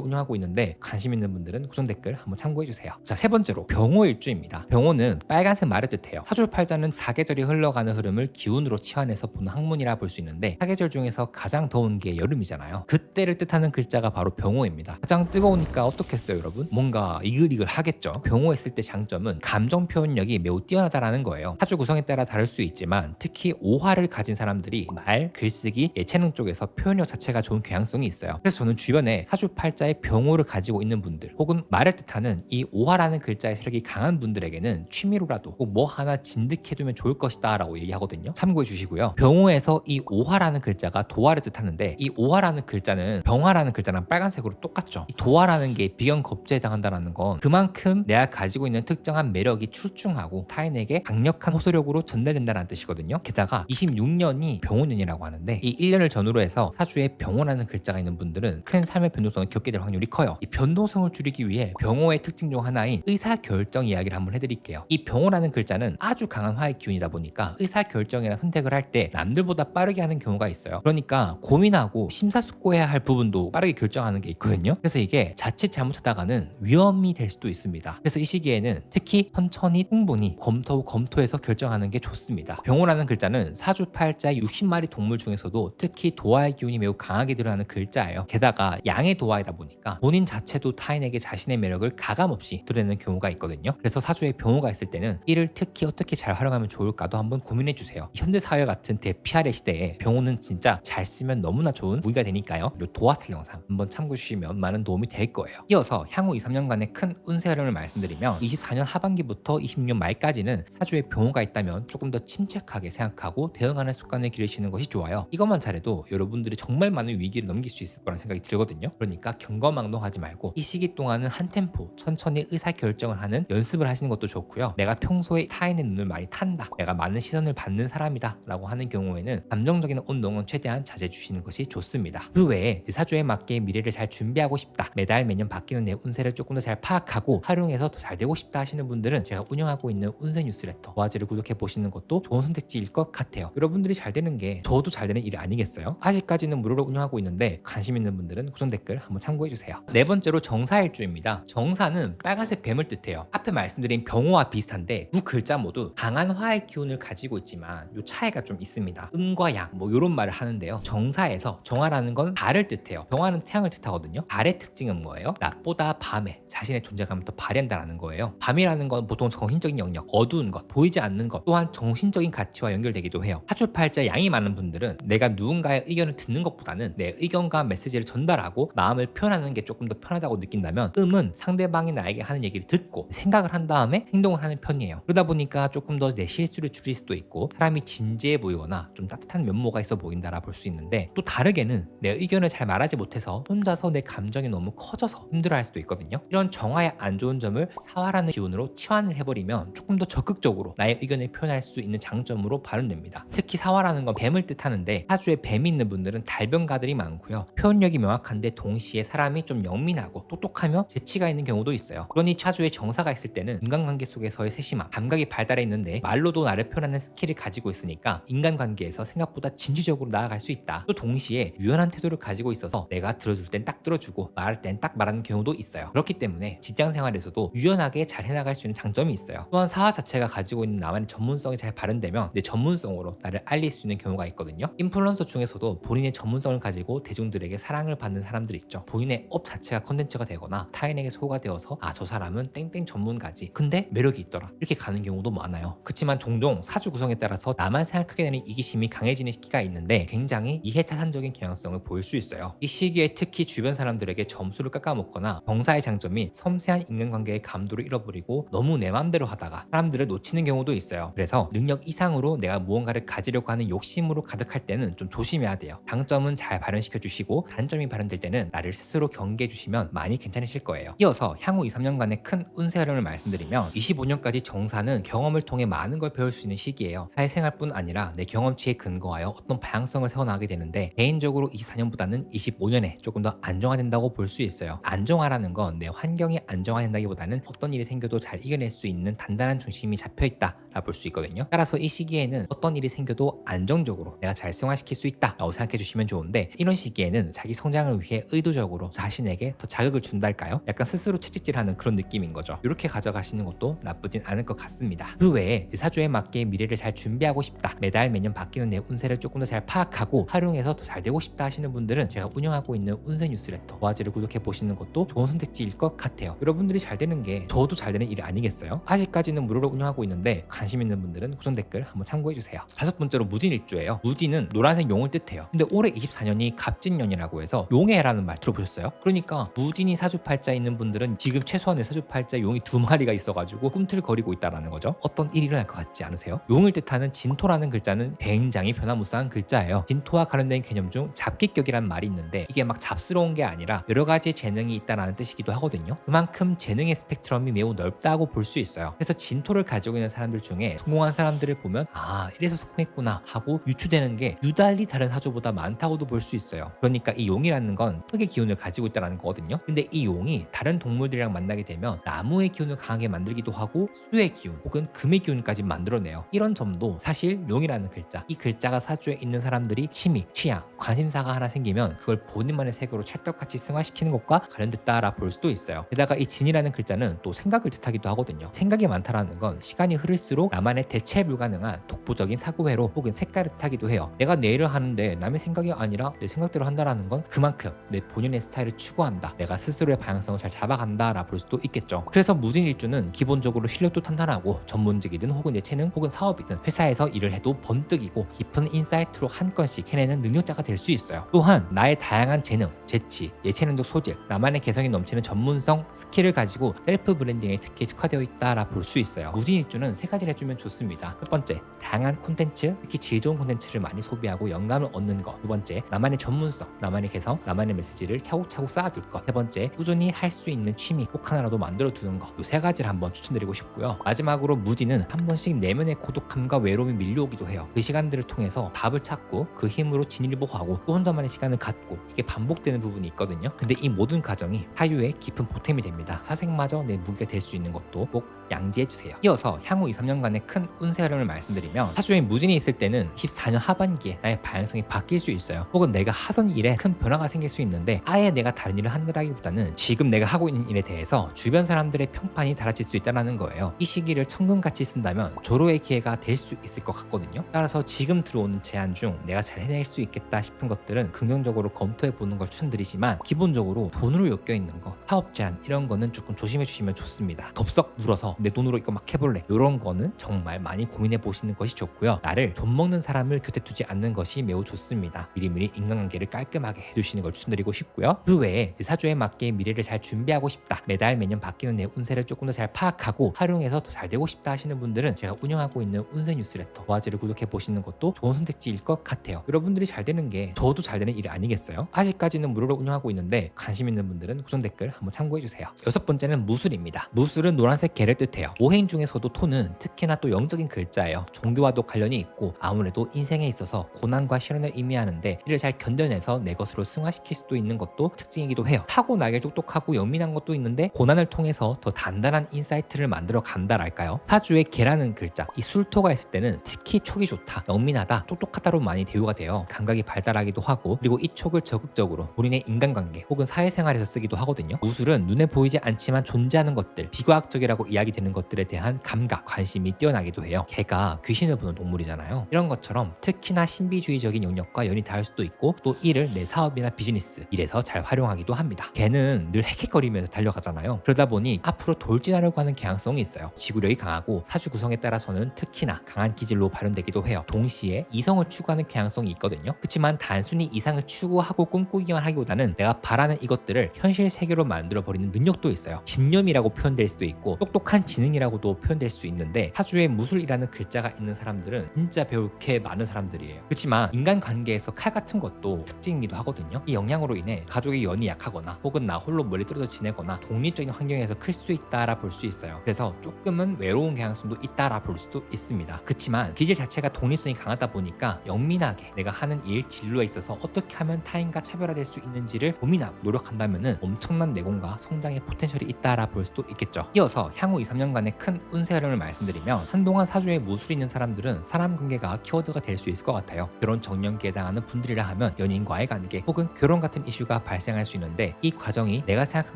운영하고 있는데 관심 있는 분들은 고정 댓글 한번 참고해 주세요. 자, 세 번째로 병호일주입니다. 병호는 빨간색 말을 뜻해요. 사주팔자는 사계절이 흘러가는 흐름을 기운으로 치환해서 보는 학문이라 볼 수 있는데, 사계절 중에서 가장 더운 게 여름이잖아요. 그때를 뜻하는 글자가 바로 병호입니다. 가장 뜨거우니까 어떻겠어요, 여러분? 뭔가 이글이글 하겠죠. 병호했을 때 장점은 감정 표현력이 매우 뛰어나다라는 거예요. 사주 구성에 따라 다를 수 있지만 특히 오화를 가진 사람들이 말, 글쓰기, 예체능 쪽에서 표현력 자체가 좋은 경향성이 있어요. 그래서 저는 주변에 사주팔자의 병호를 가지고 있는 분들, 혹은 말을 뜻하는 이 오화라는 글자의 세력이 강한 분들에게는 취미로라도 꼭 뭐 하나 진득해두면 좋을 것이다 라고 얘기하거든요. 참고해 주시고요. 병호에서 이 오화라는 글자가 도화를 뜻하는데, 이 오화라는 글자는 병화라는 글자랑 빨간색으로 똑같죠. 이 도화라는 게 비견겁제에 해당한다는 건 그만큼 내가 가지고 있는 특정한 매력이 출중하고 타인에게 강력한 호소력으로 전달된다는 뜻이거든요. 게다가 26년이 병호년이라고 하는데, 이 1년을 전후로 해서 사주에 병호라는 글자가 있는 분들은 큰 삶의 변동성을 겪게 될 확률이 커요. 이 변동성을 줄이기 위해 병호의 특징 중 하나인 의사결정 이야기를 한번 해드릴게요. 이 병호라는 글자는 아주 강한 화의 기운이다 보니까 의사결정이나 선택을 할 때 남들보다 빠르게 하는 경우가 있어요. 그러니까 고민하고 심사숙고해야 할 부분도 빠르게 결정하는 게 있거든요. 그래서 이게 자칫 잘못하다가는 위험이 될 수도 있습니다. 그래서 이 시기에는 특히 천천히 충분히 검토해서 결정하는 게 좋습니다. 병호라는 글자는 사주팔자의 60마리 동물 중에서도 특히 도화의 기운이 매우 강하게 드러나는 글자예요. 게다가 양의 도화이다 보니까 본인 자체도 타인에게 자신의 매력을 가감없이 드러내는 경우가 있거든요. 그래서 사주에 병호가 있을 때는 이를 특히 어떻게 잘 활용하면 좋을까도 한번 고민해 주세요. 현대사회 같은 대피아의 시대에 병호는 진짜 잘 쓰면 너무나 좋은 무기가 되니까요. 그리고 도화살 영상 한번 참고해 주시면 많은 도움이 될 거예요. 이어서 향후 2, 3년간의 큰 운세 흐름을 말씀드리면, 24년 하반기부터 26년 말까지는 사주에 병호가 있다면 조금 더 침착하게 생각하고 대응하는 습관을 기르시는 것이 좋아요. 이것만 잘해도 해도 여러분들이 정말 많은 위기를 넘길 수 있을 거라는 생각이 들거든요. 그러니까 경거망동하지 말고 이 시기 동안은 한 템포 천천히 의사결정을 하는 연습을 하시는 것도 좋고요. 내가 평소에 타인의 눈을 많이 탄다, 내가 많은 시선을 받는 사람이다 라고 하는 경우에는 감정적인 운동은 최대한 자제해 주시는 것이 좋습니다. 그 외에 내 사주에 맞게 미래를 잘 준비하고 싶다, 매달 매년 바뀌는 내 운세를 조금 더 잘 파악하고 활용해서 더 잘 되고 싶다 하시는 분들은 제가 운영하고 있는 운세 뉴스레터 도화지를 구독해 보시는 것도 좋은 선택지일 것 같아요. 여러분들이 잘 되는 게 저도 잘 되는 일이 아니겠어요? 아직까지는 무료로 운영하고 있는데 관심 있는 분들은 고정 댓글 한번 참고해 주세요. 네 번째로 정사일주입니다. 정사는 빨간색 뱀을 뜻해요. 앞에 말씀드린 병호와 비슷한데 두 글자 모두 강한 화의 기운을 가지고 있지만 요 차이가 좀 있습니다. 음과 양 뭐 이런 말을 하는데요. 정사에서 정화라는 건 달을 뜻해요. 정화는 태양을 뜻하거든요. 달의 특징은 뭐예요? 낮보다 밤에 자신의 존재감을 더 발현한다는 거예요. 밤이라는 건 보통 정신적인 영역, 어두운 것, 보이지 않는 것, 또한 정신적인 가치와 연결되기도 해요. 사주팔자 양이 많은 분들은 내가 누군가의 의견을 듣는 것보다는 내 의견과 메시지를 전달하고 마음을 표현하는 게 조금 더 편하다고 느낀다면, 음은 상대방이 나에게 하는 얘기를 듣고 생각을 한 다음에 행동을 하는 편이에요. 그러다 보니까 조금 더 내 실수를 줄일 수도 있고 사람이 진지해 보이거나 좀 따뜻한 면모가 있어 보인다라 볼 수 있는데, 또 다르게는 내 의견을 잘 말하지 못해서 혼자서 내 감정이 너무 커져서 힘들어할 수도 있거든요. 이런 정화의 안 좋은 점을 사화라는 기운으로 치환을 해버리면 조금 더 적극적으로 나의 의견을 표현할 수 있는 장점으로 발현됩니다. 특히 사화라는 건 뱀을 뜻하는데 사주에 뱀이 있는 분들은 달변가들이 많고요. 표현력이 명확한데 동시에 사람이 좀 영민하고 똑똑하며 재치가 있는 경우도 있어요. 그러니 사주에 정사가 있을 때는 인간관계 속에서의 세심함, 감각이 발달해 있는데 말로도 나를 표현하는 스킬을 가지고 있으니까 인간관계에서 생각보다 진취적으로 나아갈 수 있다. 또 동시에 유연한 태도를 가지고 있어서 내가 들어줄 땐 딱 들어주고 말할 땐 딱 말하는 경우도 있어요. 그렇기 때문에 직장생활에서도 유연하게 잘 해나갈 수 있는 장점이 있어요. 또한 사화 자체가 가지고 있는 나만의 전문성이 잘 발현되면 내 전문성으로 나를 알릴 수 있는 경우가 있거든요. 인플루언서 중에서도 본인의 전문성을 가지고 대중들에게 사랑을 받는 사람들이 있죠. 본인의 업 자체가 컨텐츠가 되거나 타인에게 소가 되어서 아, 저 사람은 땡땡 전문가지, 근데 매력이 있더라, 이렇게 가는 경우도 많아요. 그렇지만 종종 사주 구성에 따라서 나만 생각하게 되는 이기심이 강해지는 시기가 있는데 굉장히 이해타산적인 경향성을 보일 수 있어요. 이 시기에 특히 주변 사람들에게 점수를 깎아먹거나 정사의 장점이 섬세한 인간관계의 감도를 잃어버리고 너무 내 맘대로 하다가 사람들을 놓치는 경우도 있어요. 그래서 능력 이상으로 내가 무언가를 가지려고 하는 욕심으로 가득할 때는 좀 조심해야 돼요. 장점은 잘 발현시켜 주시고 단점이 발현될 때는 나를 스스로 경계해 주시면 많이 괜찮으실 거예요. 이어서 향후 2, 3년간의 큰 운세 흐름을 말씀드리면 25년까지 정사는 경험을 통해 많은 걸 배울 수 있는 시기예요. 사회생활뿐 아니라 내 경험치에 근거하여 어떤 방향성을 세워나가게 되는데 개인적으로 24년보다는 25년에 조금 더 안정화된다고 볼 수 있어요. 안정화라는 건 내 환경이 안정화된다기보다는 어떤 일이 생겨도 잘 이겨낼 수 있는 단단한 중심이 잡혀있다 라 볼 수 있거든요. 따라서 이 시기에는 어떤 일이 생겨도 안정적으로 내가 잘 승화시킬 수 있다 라고 생각해 주시면 좋은데, 이런 시기에는 자기 성장을 위해 의도적으로 자신에게 더 자극을 준달까요? 약간 스스로 채찍질하는 그런 느낌인 거죠. 이렇게 가져가시는 것도 나쁘진 않을 것 같습니다. 그 외에 내 사주에 맞게 미래를 잘 준비하고 싶다, 매달 매년 바뀌는 내 운세를 조금 더 잘 파악하고 활용해서 더 잘 되고 싶다 하시는 분들은 제가 운영하고 있는 운세 뉴스레터 도화지를 구독해 보시는 것도 좋은 선택지일 것 같아요. 여러분들이 잘 되는 게 저도 잘 되는 일이 아니겠어요? 아직까지는 무료로 운영하고 있는데 관심 있는 분들은 고정 댓글 한번 참고해 주세요. 다섯 번째로 무진일주예요. 무진은 노란색 용을 뜻해요. 근데 올해 24년이 갑진년이라고 해서 용해라는 말 들어보셨어요? 그러니까 무진이 사주팔자 있는 분들은 지금 최소한 내 사주팔자 용이 2마리가 있어가지고 꿈틀거리고 있다라는 거죠. 어떤 일이 일어날 것 같지 않으세요? 용을 뜻하는 진토라는 글자는 굉장히 변화무쌍한 글자예요. 진토와 관련된 개념 중 잡기격이라는 말이 있는데 이게 막 잡스러운 게 아니라 여러 가지 재능이 있다라는 뜻이기도 하거든요. 그만큼 재능의 스펙트럼이 매우 넓다고 볼 수 있어요. 그래서 진토를 가지고 있는 사람들 중에 성공한 사람들을 보면 아, 이래서 성공했구나 하고 유추되는 게 유달리 다른 사주보다 많다고도 볼 수 있어요. 그러니까 이 용이라는 건 흙의 기운을 가지고 있다는 거거든요. 근데 이 용이 다른 동물들이랑 만나게 되면 나무의 기운을 강하게 만들기도 하고 수의 기운 혹은 금의 기운까지 만들어내요. 이런 점도 사실 용이라는 글자, 이 글자가 사주에 있는 사람들이 취미, 취향, 관심사가 하나 생기면 그걸 본인만의 색으로 찰떡같이 승화시키는 것과 관련됐다라 볼 수도 있어요. 게다가 이 진이라는 글자는 또 생각을 뜻하기도 하거든요. 생각이 많다라는 건 시간이 흐를수록 나만의 대체 불가능한 독보적인 사고회로 혹은 색깔을 뜻하기도 해요. 내가 내 일을 하는데 남의 생각이 아니라 내 생각대로 한다라는 건 그만큼 내 본연의 스타일을 추구한다, 내가 스스로의 방향성을 잘 잡아간다라 볼 수도 있겠죠. 그래서 무진일주는 기본적으로 실력도 탄탄하고 전문직이든 혹은 예체능 혹은 사업이든 회사에서 일을 해도 번뜩이고 깊은 인사이트로 한 건씩 해내는 능력자가 될 수 있어요. 또한 나의 다양한 재능, 재치, 예체능적 소질, 나만의 개성이 넘치는 전문성, 스킬을 가지고 셀프 브랜딩에 특히 특화되어 있다라 볼 수 있어요. 무진일주는 세 가지를 해주면 좋습니다. 첫 번째, 다양한 콘텐츠, 특히 질 좋은 콘텐츠를 많이 소비하고 연관 정답을 얻는 것. 두 번째, 나만의 전문성, 나만의 개성, 나만의 메시지를 차곡차곡 쌓아둘 것. 세 번째, 꾸준히 할 수 있는 취미 꼭 하나라도 만들어 두는 것. 이 세 가지를 한번 추천드리고 싶고요. 마지막으로 무지는 한 번씩 내면의 고독함과 외로움이 밀려오기도 해요. 그 시간들을 통해서 답을 찾고 그 힘으로 진일보하고 또 혼자만의 시간을 갖고 이게 반복되는 부분이 있거든요. 근데 이 모든 과정이 사유의 깊은 보탬이 됩니다. 사색마저 내 무기가 될 수 있는 것도 꼭 양지해주세요. 이어서 향후 2-3년간의 큰 운세 흐름을 말씀드리면 사주에 무진이 있을 때는 24년 하반기에 나의 방향성이 바뀔 수 있어요. 혹은 내가 하던 일에 큰 변화가 생길 수 있는데 아예 내가 다른 일을 한다기보다는 지금 내가 하고 있는 일에 대해서 주변 사람들의 평판이 달라질 수 있다는 거예요. 이 시기를 천금같이 쓴다면 조로의 기회가 될 수 있을 것 같거든요. 따라서 지금 들어오는 제안 중 내가 잘 해낼 수 있겠다 싶은 것들은 긍정적으로 검토해 보는 걸 추천드리지만 기본적으로 돈으로 엮여 있는 거, 사업 제안 이런 거는 조금 조심해 주시면 좋습니다. 덥석 물어서 내 돈으로 이거 막 해볼래 이런 거는 정말 많이 고민해 보시는 것이 좋고요. 나를 좀먹는 사람을 곁에 두지 않는 것이 매우 좋습니다. 미리미리 인간관계를 깔끔하게 해두시는 걸 추천드리고 싶고요. 그 외에 내 사주에 맞게 미래를 잘 준비하고 싶다, 매달 매년 바뀌는 내 운세를 조금 더 잘 파악하고 활용해서 더 잘 되고 싶다 하시는 분들은 제가 운영하고 있는 운세 뉴스레터 도화지를 구독해 보시는 것도 좋은 선택지일 것 같아요. 여러분들이 잘 되는 게 저도 잘 되는 일이 아니겠어요? 아직까지는 무료로 운영하고 있는데 관심 있는 분들은 고정 댓글 한번 참고해 주세요. 여섯 번째는 무술입니다. 무술은 노란색 개를 뜻해요. 오행 중에서도 토는 특히나 또 영적인 글자예요. 종교와도 관련이 있고 아무래도 인생에 있어서 고난과 시련을 의미하는데 이를 잘 견뎌내서 내 것으로 승화시킬 수도 있는 것도 특징이기도 해요. 타고나게 똑똑하고 영민한 것도 있는데 고난을 통해서 더 단단한 인사이트를 만들어 간다랄까요? 사주에 개라는 글자, 이 술토가 있을 때는 특히 촉이 좋다, 영민하다, 똑똑하다로 많이 대우가 돼요. 감각이 발달하기도 하고 그리고 이 촉을 적극적으로 본인의 인간관계 혹은 사회생활에서 쓰기도 하거든요. 무술은 눈에 보이지 않지만 존재하는 것들, 비과학적이라고 이야기되는 것들에 대한 감각, 관심이 뛰어나기도 해요. 개가 귀신을 보는 동물이잖아요. 이런 것처럼 특히나 신비주의적인 영역과 연이 닿을 수도 있고 또 이를 내 사업이나 비즈니스, 일에서 잘 활용하기도 합니다. 개는 늘 헥헥거리면서 달려가잖아요. 그러다 보니 앞으로 돌진하려고 하는 경향성이 있어요. 지구력이 강하고 사주 구성에 따라서는 특히나 강한 기질로 발현되기도 해요. 동시에 이성을 추구하는 경향성이 있거든요. 그렇지만 단순히 이상을 추구하고 꿈꾸기만 하기보다는 내가 바라는 이것들을 현실 세계로 만들어버리는 능력도 있어요. 집념이라고 표현될 수도 있고 똑똑한 지능이라고도 표현될 수 있는데 사주에 무술이라는 글자가 있는 사람들은 진짜 배울 게 많은 사람들이에요. 그렇지만 인간관계에서 칼 같은 것도 특징이기도 하거든요. 이 영향으로 인해 가족의 연이 약하거나 혹은 나 홀로 멀리 떨어져 지내거나 독립적인 환경에서 클 수 있다라 볼 수 있어요. 그래서 조금은 외로운 경향성도 있다라 볼 수도 있습니다. 그렇지만 기질 자체가 독립성이 강하다 보니까 영민하게 내가 하는 일, 진로에 있어서 어떻게 하면 타인과 차별화될 수 있는지를 고민하고 노력한다면은 엄청난 내공과 성장의 포텐셜이 있다라 볼 수도 있겠죠. 이어서 향후 2-3년간의 큰 운세 흐름을 말씀드리면 한동안 사주에 무술이 있는 사람들은 사람 관계가 키워드가 될 수 있을 것 같아요. 결혼 정년기에 해당하는 분들이라 하면 연인과의 관계 혹은 결혼 같은 이슈가 발생할 수 있는데 이 과정이 내가 생각한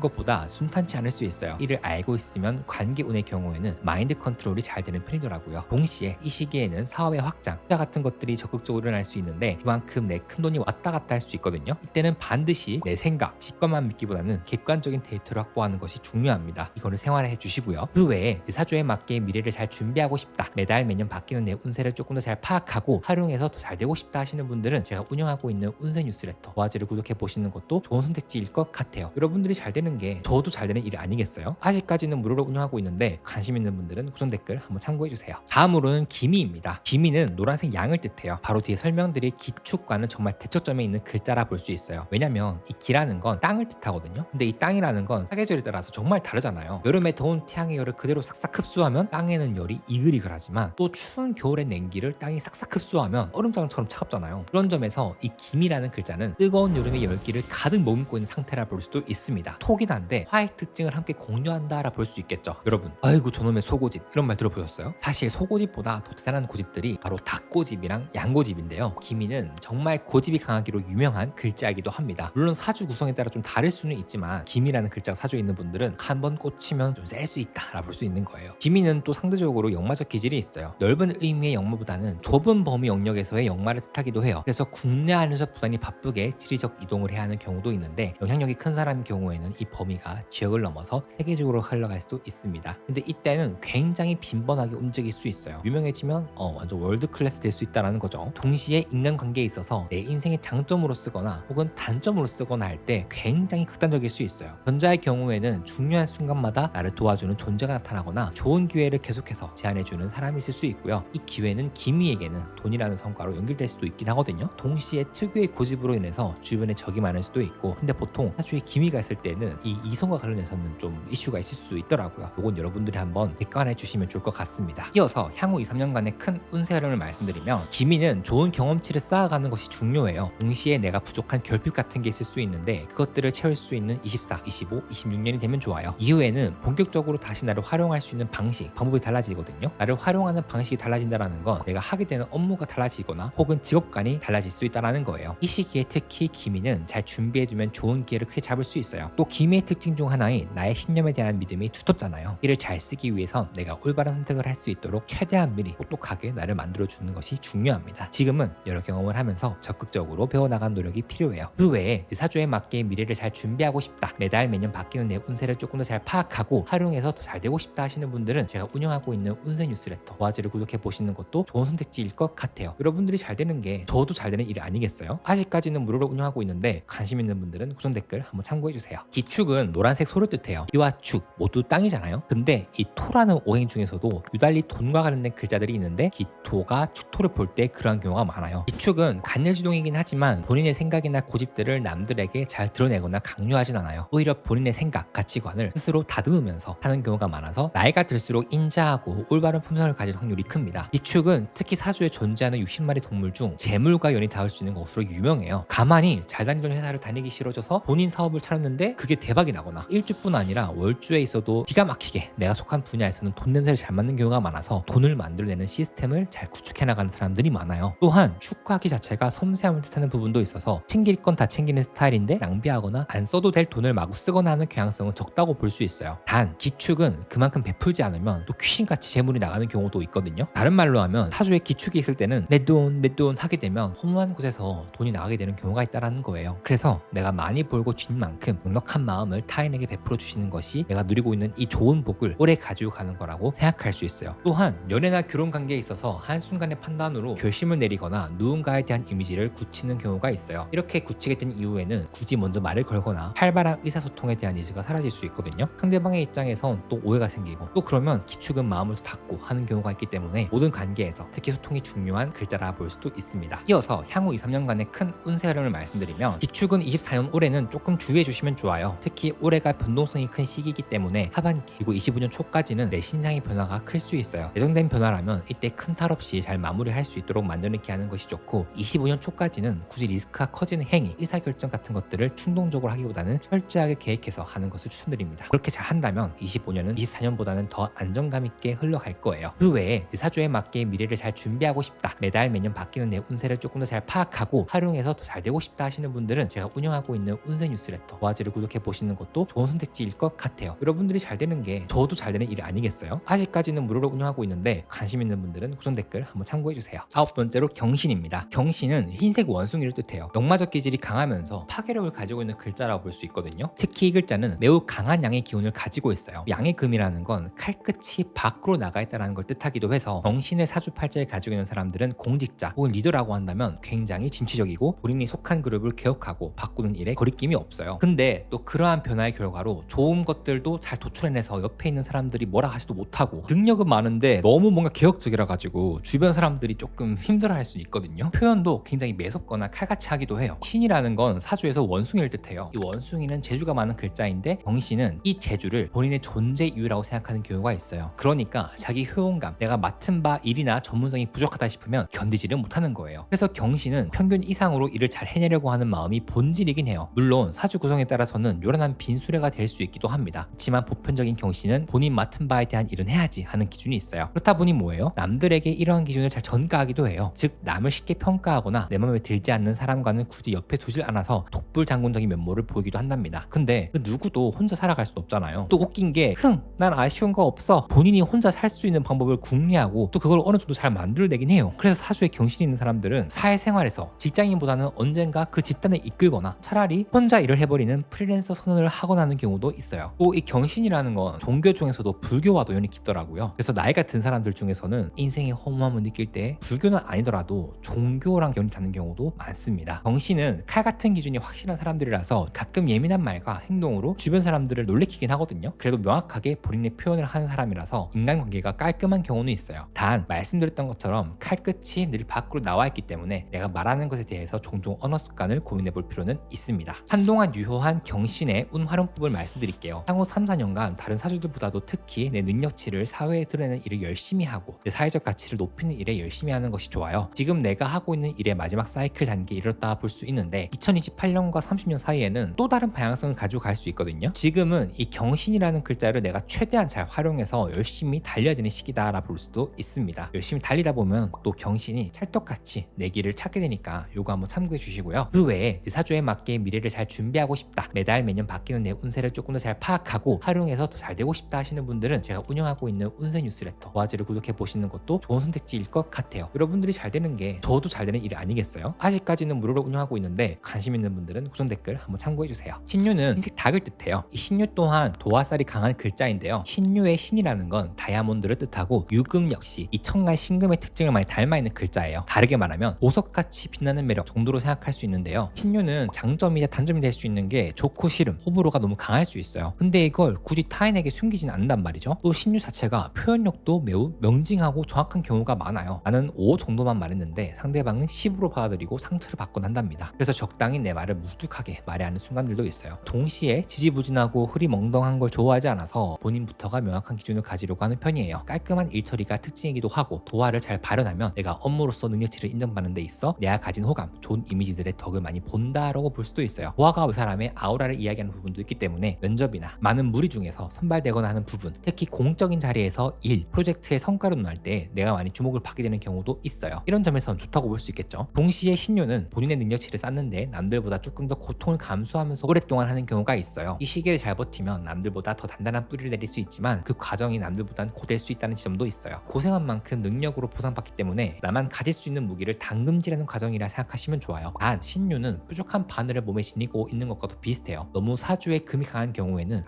것보다 순탄치 않을 수 있어요. 이를 알고 있으면 관계운의 경우에는 마인드 컨트롤이 잘 되는 편이더라고요. 동시에 이 시기에는 사업의 확장, 투자 같은 것들이 적극적으로 일어날 수 있는데 그만큼 내 큰돈이 왔다 갔다 할 수 있거든요. 이때는 반드시 내 생각, 직관만 믿기보다는 객관적인 데이터를 확보하는 것이 중요합니다. 이거를 생활에 해주시고요. 그 외에 내 사주에 맞게 미래를 잘 준비하고 싶다, 매달 매년 바뀌는 내 운세를 조금 더 잘 파악하고 활용해서 더 잘 되고 싶다 하시는 분들은 제가 운영하고 있는 운세 뉴스레터 도화지를 구독해 보시는 것도 좋은 선택지일 것 같아요. 여러분들이 잘 되는 게 저도 잘 되는 일이 아니겠어요? 아직까지는 무료로 운영하고 있는데 관심 있는 분들은 고정 댓글 한번 참고해 주세요. 다음으로는 기미입니다. 기미는 노란색 양을 뜻해요. 바로 뒤에 설명드릴 기축과는 정말 대척점에 있는 글자라 볼 수 있어요. 왜냐면 이 기라는 건 땅을 뜻하거든요. 근데 이 땅이라는 건 사계절에 따라서 정말 다르잖아요. 여름에 더운 태양의 열을 그대로 싹싹 흡수하면 땅에는 열이 이글이글하지만 또 추운 겨울의 냉기를 땅이 싹싹 흡수하면 얼음장처럼 차갑잖아요. 그런 점에서 이 기미라는 글자는 뜨거운 여름의 열기를 가득 머금고 있는 상태라 볼 수도 있습니다. 톡이긴 한데 화의 특징을 함께 공유한다라 볼 수 있겠죠. 여러분, 아이고 저놈의 소고집 이런 말 들어보셨어요? 사실 소고집보다 더 대단한 고집들이 바로 닭고집이랑 양고집인데요. 기미는 정말 고집이 강하기로 유명한 글자이기도 합니다. 물론 사주 구성에 따라 좀 다를 수는 있지만 기미라는 글자가 사주에 있는 분들은 한 번 꽂히면 좀 셀 수 있다라 볼 수 있는 거예요. 기미는 또 상대적으로 역마적 기질이 있어요. 넓은 의미의 역마보다는 좁은 범위 영역에서의 역마를 뜻하기도 해요. 그래서 국내 안에서 부단히 바쁘게 지리적 이동을 해야 하는 경우도 있는데 영향력이 큰 사람의 경우에는 이 범위가 지역을 넘어서 세계적으로 흘러갈 수도 있습니다. 근데 이때는 굉장히 빈번하게 움직일 수 있어요. 유명해지면 완전 월드 클래스 될 수 있다는 거죠. 동시에 인간관계에 있어서 내 인생의 장점으로 쓰거나 혹은 단점으로 쓰거나 할 때 굉장히 극단적일 수 있어요. 전자의 경우에는 중요한 순간마다 나를 도와주는 존재가 나타나거나 좋은 기회를 계속해서 제안해주는 사람이 있을 수 있고요. 이 기회는 기미에게는 돈이라는 성과로 연결될 수도 수도 있긴 하거든요. 동시에 특유의 고집으로 인해서 주변에 적이 많을 수도 있고, 근데 보통 사주에 기미가 있을 때는 이 이성과 관련해서는 좀 이슈가 있을 수 있더라고요. 이건 여러분들이 한번 객관해 주시면 좋을 것 같습니다. 이어서 향후 2, 3년간의 큰 운세 흐름을 말씀드리면, 기미는 좋은 경험치를 쌓아가는 것이 중요해요. 동시에 내가 부족한 결핍 같은 게 있을 수 있는데 그것들을 채울 수 있는 24, 25, 26년이 되면 좋아요. 이후에는 본격적으로 다시 나를 활용할 수 있는 방법이 달라지거든요. 나를 활용하는 방식이 달라진다는 건 내가 하게 되는 업무가 달라지거나 혹은 직업관이 달라질 수 있다는 거예요. 이 시기에 특히 기미는 잘 준비해두면 좋은 기회를 크게 잡을 수 있어요. 또 기미의 특징 중 하나인 나의 신념에 대한 믿음이 두텁잖아요. 이를 잘 쓰기 위해선 내가 올바른 선택을 할 수 있도록 최대한 미리 똑똑하게 나를 만들어주는 것이 중요합니다. 지금은 여러 경험을 하면서 적극적으로 배워나간 노력이 필요해요. 그 외에 내 사주에 맞게 미래를 잘 준비하고 싶다, 매달 매년 바뀌는 내 운세를 조금 더 잘 파악하고 활용해서 더 잘 되고 싶다 하시는 분들은 제가 운영하고 있는 운세 뉴스레터 도화지를 구독해 보시는 것도 좋은 선택지일 것 같아요. 여러분들이 잘 되는 게 저도 잘 되는 일이 아니겠어요? 아직까지는 무료로 운영하고 있는데 관심 있는 분들은 고정 댓글 한번 참고해주세요. 기축은 노란색 소를 뜻해요. 기와 축 모두 땅이잖아요. 근데 이 토라는 오행 중에서도 유달리 돈과 관련된 글자들이 있는데 기토가 축토를 볼 때 그러한 경우가 많아요. 기축은 간열지동이긴 하지만 본인의 생각이나 고집들을 남들에게 잘 드러내거나 강요하진 않아요. 오히려 본인의 생각, 가치관을 스스로 다듬으면서 하는 경우가 많아서 나이가 들수록 인자하고 올바른 품성을 가질 확률이 큽니다. 기축은 특히 사주에 존재하는 60마리 동물 중 재물과 연이 닿을 수 있는 것으로 유명해요. 가만히 잘 다니던 회사를 다니기 싫어져서 본인 사업을 차렸는데 그게 대박이 나거나, 일주뿐 아니라 월주에 있어도 기가 막히게 내가 속한 분야에서는 돈 냄새를 잘 맡는 경우가 많아서 돈을 만들어내는 시스템을 잘 구축해 나가는 사람들이 많아요. 또한 축화기 자체가 섬세함을 뜻하는 부분도 있어서 챙길 건 다 챙기는 스타일인데 낭비하거나 안 써도 될 돈을 마구 쓰거나 하는 경향성은 적다고 볼 수 있어요. 단 기축은 그만큼 베풀지 않으면 또 귀신같이 재물이 나가는 경우도 있거든요. 다른 말로 하면 사주에 기축이 있을 때는 내 돈 하게 되면 허무한 곳에서 돈이 나가게 되는 경우가 있다는 거예요. 그래서 내가 많이 벌고 쥔 만큼 넉넉한 마음을 타인에게 베풀어 주시는 것이 내가 누리고 있는 이 좋은 복을 오래 가지고 가는 거라고 생각할 수 있어요. 또한 연애나 결혼 관계에 있어서 한순간의 판단으로 결심을 내리거나 누군가에 대한 이미지를 굳히는 경우가 있어요. 이렇게 굳히게 된 이후에는 굳이 먼저 말을 걸거나 활발한 의사소통에 대한 니즈가 사라질 수 있거든요. 상대방의 입장에선 또 오해가 생기고, 또 그러면 기축은 마음을 닫고 하는 경우가 있기 때문에 모든 관계에서 특히 소통이 중요한 글자라 볼 수도 있습니다. 이어서 향후 2, 3년간의 큰 운세 흐름을 말씀드리면, 기축은 24년 올해는 조금 주의해 주시면 좋아요. 특히 올해가 변동성이 큰 시기이기 때문에 하반기 그리고 25년 초까지는 내 신상의 변화가 클 수 있어요. 예정된 변화라면 이때 큰 탈 없이 잘 마무리할 수 있도록 만들어내게 하는 것이 좋고, 25년 초까지는 굳이 리스크가 커지는 행위, 의사결정 같은 것들을 충동적으로 하기보다는 철저하게 계획해서 하는 것을 추천드립니다. 그렇게 잘 한다면 25년은 24년보다는 더 안정감 있게 흘러갈 거예요. 그 외에 내 사주에 맞게 미래를 잘 준비하고 싶다, 매달 매년 바뀌는 내 운세를 조금 더 잘 파악하고 활용해서 더 잘 되고 싶다 하시는 분들은 제가 운영하고 있는 운세 뉴스레터 도화지를 구독해 보시는 것도 좋은 선택지일 것 같아요. 여러분들이 잘 되는 게 저도 잘 되는 일이 아니겠어요? 아직까지는 무료로 운영하고 있는데 관심 있는 분들은 고정 댓글 한번 참고해 주세요. 9번째로 경신입니다. 경신은 흰색 원숭이를 뜻해요. 역마적 기질이 강하면서 파괴력을 가지고 있는 글자라고 볼 수 있거든요. 특히 이 글자는 매우 강한 양의 기운을 가지고 있어요. 양의 금이라는 건 칼끝이 밖으로 나가 있다는 걸 뜻하기도 해서, 경신을 사주팔자에 가지고 있는 사람들은 공직자 혹은 리더라고 한다면 굉장히 진취적이고 본인이 속한 그룹을 개혁하고 바꾸는 일에 거리낌이 없어요. 근데 또 그러한 변화의 결과로 좋은 것들도 잘 도출해내서 옆에 있는 사람들이 뭐라 하지도 못하고, 능력은 많은데 너무 뭔가 개혁적이라 가지고 주변 사람들이 조금 힘들어할 수 있거든요. 표현도 굉장히 매섭거나 칼같이 하기도 해요. 신이라는 건 사주에서 원숭이를 뜻해요. 이 원숭이는 재주가 많은 글자인데, 경신은 이 재주를 본인의 존재 이유라고 생각하는 경우가 있어요. 그러니까 자기 효용감, 내가 맡은 바 일이나 전문성이 부족하다 싶으면 견디지를 못하는 거예요. 그래서 경신은 평균 이상으로 일을 잘 해내려고 하는 마음이 본질이긴 해요. 물론 사주 구성에 따라서는 요란한 빈수레가 될 수 있기도 합니다. 그렇지만 보편적인 경신은 본인 맡은 바에 대한 일은 해야지 하는 기준이 있어요. 그렇다 보니 뭐예요? 남들에게 이러한 기준을 잘 전가하기도 해요. 즉 남을 쉽게 평가하거나 내 마음에 들지 않는 사람과는 굳이 옆에 두질 않아서 독불장군적인 면모를 보이기도 한답니다. 근데 그 누구도 혼자 살아갈 수 없잖아요. 또 웃긴 게 난 아쉬운 거 없어, 본인이 혼자 살 수 있는 방법을 궁리하고 또 그걸 어느 정도 잘 만들어내긴 해요. 그래서 사주에 경신이 있는 사람들은 사회생활에서 직장인보다는 언젠가 그 집단을 이끌거나 차라리 혼자 일을 해버리는 프리랜서 선언을 하거나 하는 경우도 있어요. 또 이 경신이라는 건 종교 중에서도 불교와도 연이 깊더라고요. 그래서 나이 같은 사람들 중에서는 인생의 허무함을 느낄 때 불교는 아니더라도 종교랑 연이 닿는 경우도 많습니다. 경신은 칼 같은 기준이 확실한 사람들이라서 가끔 예민한 말과 행동으로 주변 사람들을 놀래키긴 하거든요. 그래도 명확하게 본인의 표현을 하는 사람이라서 인간관계가 깔끔한 경우는 있어요. 단 말씀드렸던 것처럼 칼끝이 늘 밖으로 나와 있기 때문에 내가 말하는 것에 대해서 종종 언어 습관을 고민해 볼 필요는 있습니다. 한동안 유효한 경신의 운활용법을 말씀드릴게요. 향후 3, 4년간 다른 사주들보다도 특히 내 능력치를 사회에 드러내는 일을 열심히 하고 내 사회적 가치를 높이는 일에 열심히 하는 것이 좋아요. 지금 내가 하고 있는 일의 마지막 사이클 단계에 이르렀다 볼 수 있는데 2028년과 30년 사이에는 또 다른 방향성을 가지고 갈 수 있거든요. 지금은 이 경신이라는 글자를 내가 최대한 잘 활용해서 열심히 달려야 되는 시기다라 볼 수도 있습니다. 열심히 달리다 보면 또 경신이 찰떡같이 내 길을 찾게 되니까 요거 한번 참고해 주시고요. 그 외에 내 사주에 맞게 미래를 잘 준비하고 싶다, 매달 매년 바뀌는 내 운세를 조금 더 잘 파악하고 활용해서 더 잘 되고 싶다 하시는 분들은 제가 운영하고 있는 운세 뉴스레터 도화지를 구독해 보시는 것도 좋은 선택지일 것 같아요. 여러분들이 잘 되는 게 저도 잘 되는 일이 아니겠어요? 아직까지는 무료로 운영하고 있는데 관심 있는 분들은 고정 댓글 한번 참고해 주세요. 신유는 흰색 닭을 뜻해요. 이 신유 또한 도화살이 강한 글자인데요. 신유의 신이라는 건 다이아몬드를 뜻하고 유금 역시 이 청간 신금의 특징을 많이 닮아 있는 글자예요. 다르게 말하면 보석같이 빛나는 매력 정도로 생각할 수 있는데요. 신유는 장점이자 단점이 될 수 있는 게 좋고 싫음, 호불호가 너무 강할 수 있어요. 근데 이걸 굳이 타인에게 숨기진 않는단 말이죠. 또 신유 자체가 표현력도 매우 명징하고 정확한 경우가 많아요. 나는 5 정도만 말했는데 상대방은 10으로 받아들이고 상처를 받곤 한답니다. 그래서 적당히 내 말을 무뚝하게 말해야 하는 순간들도 있어요. 동시에 지지부진하고 흐리멍덩한 걸 좋아하지 않아서 본인부터가 명확한 기준을 가지려고 하는 편이에요. 깔끔한 일처리가 특징이기도 하고 도화를 잘 발현하면 내가 업무로서 능력치를 인정받는 데 있어 내가 가진 호감, 좋은 이미지들의 덕을 많이 본다라고 볼 수도 있어요. 도화가 그 사람의 아우라를 이야기하는 부분도 있기 때문에 면접이나 많은 무리 중에서 선발되거나 하는 부분, 특히 공적인 자리에서 일, 프로젝트의 성과를 논할 때 내가 많이 주목을 받게 되는 경우도 있어요. 이런 점에선 좋다고 볼 수 있겠죠. 동시에 신유는 본인의 능력치를 쌓는데 남들보다 조금 더 고통을 감수하면서 오랫동안 하는 경우가 있어요. 이 시기를 잘 버티면 남들보다 더 단단한 뿌리를 내릴 수 있지만 그 과정이 남들보단 고될 수 있다는 지점도 있어요. 고생한 만큼 능력으로 보상받기 때문에 나만 가질 수 있는 무기를 당금질하는 과정이라 생각하시면 좋아요. 단 신유는 뾰족한 바늘을 몸에 지니고 있는 것과도 비슷해요. 너무 사주에 금이 강한 경우에는